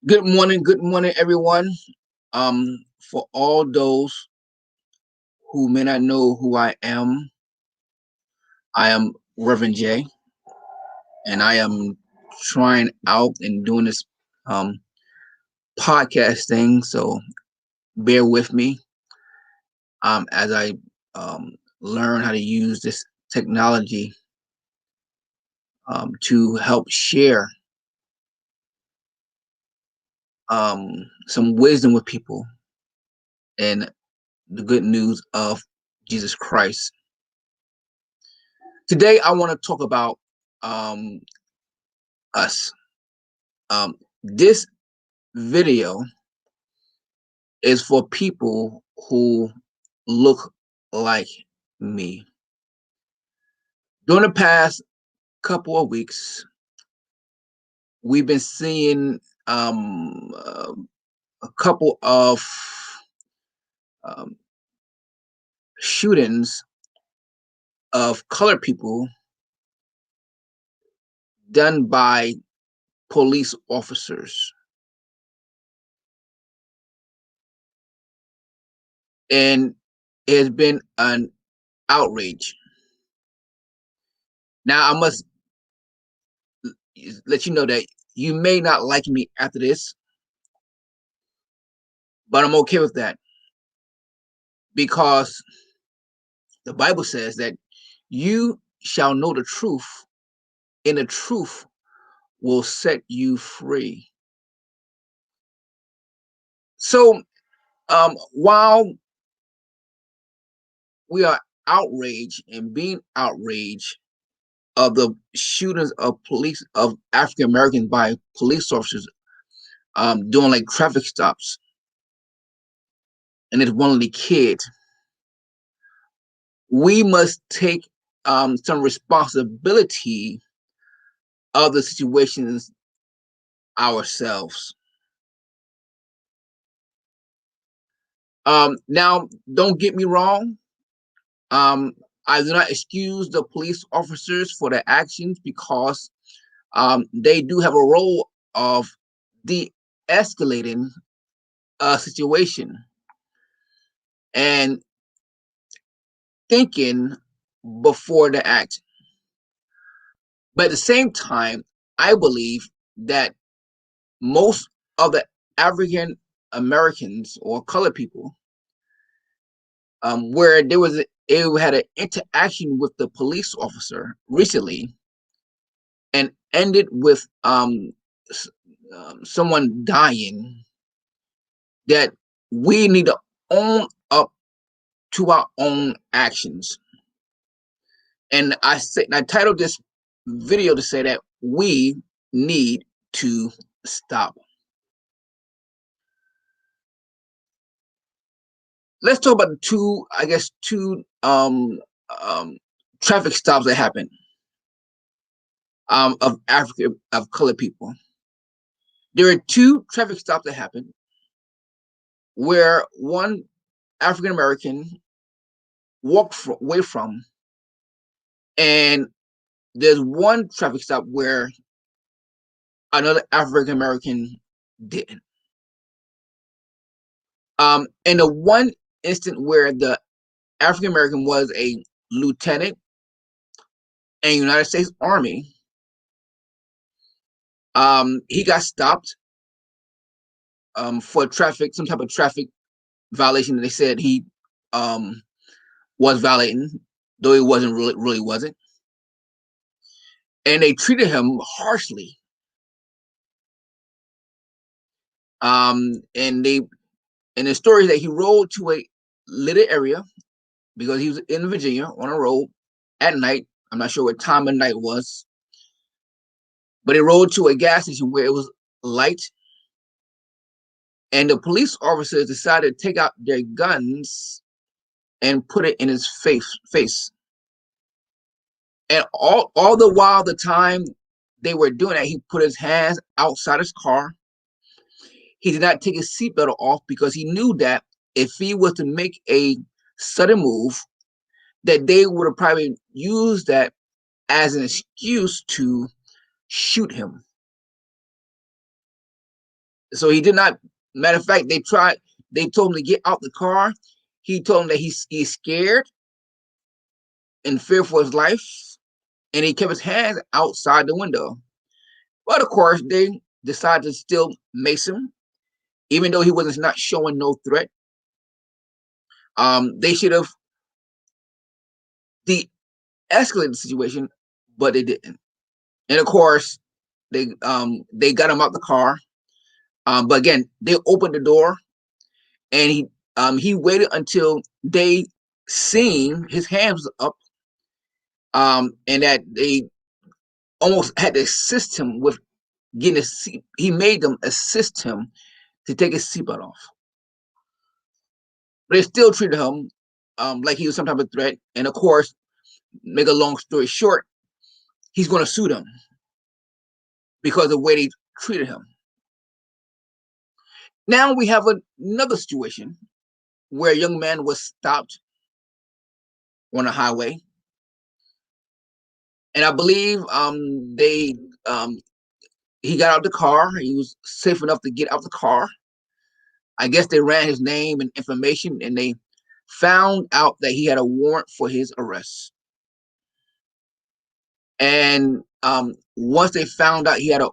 Good morning, everyone. For all those who may not know who I am Reverend J, and I am trying out and doing this um podcast thing. So bear with me as I learn how to use this technology to help share some wisdom with people and the good news of Jesus Christ. Today, I want to talk about um, us. This video is for people who look like me. During the past couple of weeks, we've been seeing a couple of um, shootings of colored people done by police officers. And it has been an outrage. Now, I must let you know that you may not like me after this, but I'm okay with that because the Bible says that you shall know the truth, and the truth will set you free. So, while we are outraged and being outraged of the shootings of African Americans by police officers doing like traffic stops, and it's one of the kids, we must take some responsibility of the situations ourselves. Now, don't get me wrong. Um, I do not excuse the police officers for their actions because they do have a role of de-escalating a situation and thinking before the act. But at the same time, I believe that most of the African Americans or colored people, where it had an interaction with the police officer recently and ended with someone dying, that we need to own up to our own actions. And I titled this video to say that we need to stop. Let's talk about the two um, traffic stops that happened of colored people. There are two traffic stops that happened where one African American away from, and there's one traffic stop where another African American didn't. In the one instant where the African American was a lieutenant in the United States Army, he got stopped for some type of traffic violation that they said he um, was violating, though he wasn't really wasn't, and they treated him harshly. And the story is that he rode to a lit area because he was in Virginia on a road at night. I'm not sure what time of night it was, but he rode to a gas station where it was light, and the police officers decided to take out their guns and put it in his face. And all the while, the time they were doing that, he put his hands outside his car. He did not take his seatbelt off because he knew that if he was to make a sudden move, that they would have probably used that as an excuse to shoot him. So he did not. Matter of fact, they told him to get out the car. He told them that he's scared and fear for his life, and he kept his hands outside the window. But of course, they decided to still mace him, even though he was not showing no threat. They should have de-escalated the situation, but they didn't. And of course, they got him out the car. But again, they opened the door, and he waited until they seen his hands up, and that they almost had to assist him with getting a seat. He made them assist him to take his seatbelt off. But they still treated him like he was some type of threat. And of course, make a long story short, he's going to sue them because of the way they treated him. Now we have another situation where a young man was stopped on a highway, and I believe they he got out the car. He was safe enough to get out the car. I guess they ran his name and information, and they found out that he had a warrant for his arrest. And once they found out he had a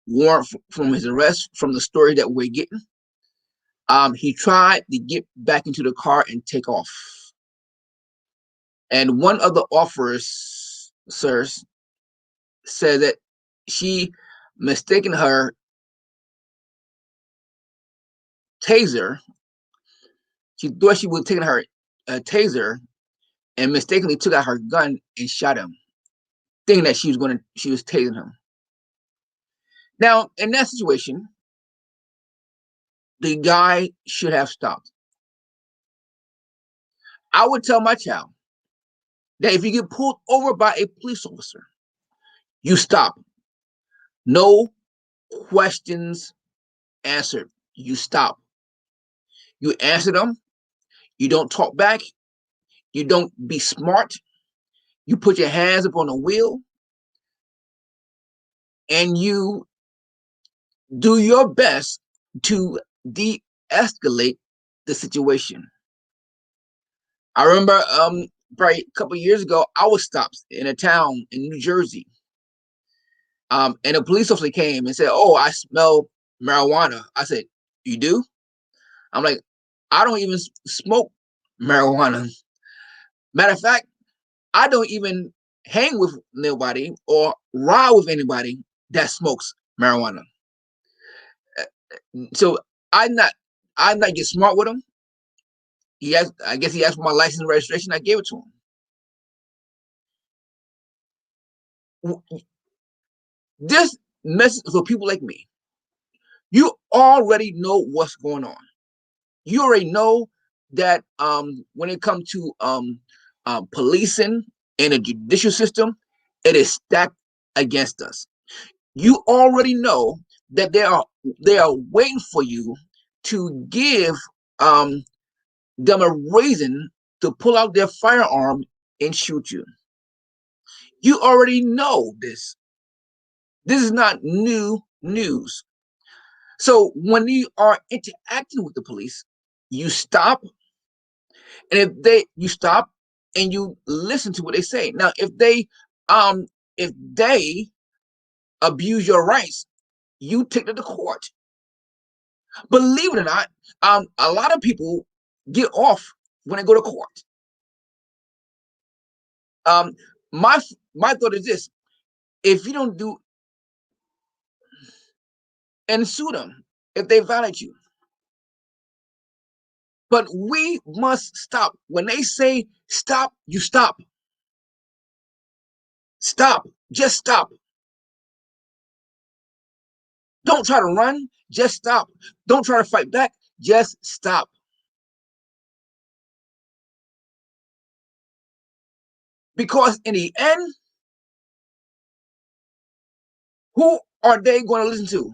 warrant from his arrest, from the story that we're getting, he tried to get back into the car and take off. And one of the officers said that she mistaken her taser. She thought she was taking her taser and mistakenly took out her gun and shot him, thinking that she was tasing him. Now, in that situation, the guy should have stopped. I would tell my child that if you get pulled over by a police officer, you stop. No questions answered. You stop. You answer them. You don't talk back. You don't be smart. You put your hands up on the wheel and you do your best to de-escalate the situation. I remember probably a couple of years ago, I was stopped in a town in New Jersey. And a police officer came and said, "Oh, I smell marijuana." I said, "You do?" I'm like, "I don't even smoke marijuana. Matter of fact, I don't even hang with nobody or ride with anybody that smokes marijuana." So I'm not I'm not get smart with him. I guess he asked for my license and registration. I gave it to him. This message for people like me. You already know what's going on. You already know that when it comes to policing and the judicial system, it is stacked against us. You already know that they are waiting for you to give um, them a reason to pull out their firearm and shoot you. You already know this. This is not new news. So when you are interacting with the police, you stop, and you stop and you listen to what they say. Now, um if they abuse your rights, you take it to court. Believe it or not, a lot of people get off when they go to court. Um, my my thought is this: if you don't do and sue them if they violate you. But we must stop. When they say stop, you stop. Stop. Just stop. Don't try to run. Just stop. Don't try to fight back. Just stop. Because in the end, who are they going to listen to?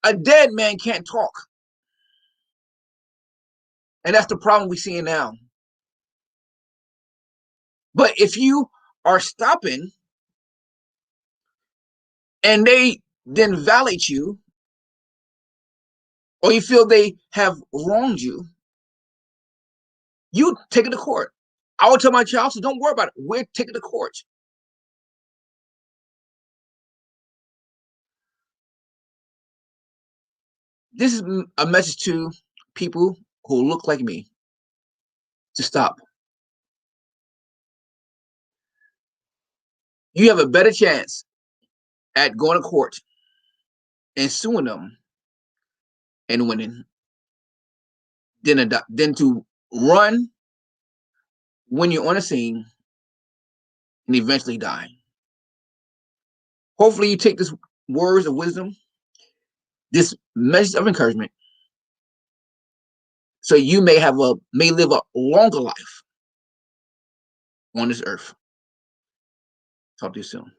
A dead man can't talk. And that's the problem we're seeing now. But if you are stopping and they then violate you, or you feel they have wronged you, you take it to court. I would tell my child, so don't worry about it. We're taking it to court. This is a message to people who look like me to stop. You have a better chance at going to court and suing them and winning than to run when you're on a scene and eventually die. Hopefully, you take this words of wisdom, this message of encouragement, so you may live a longer life on this earth. Talk to you soon.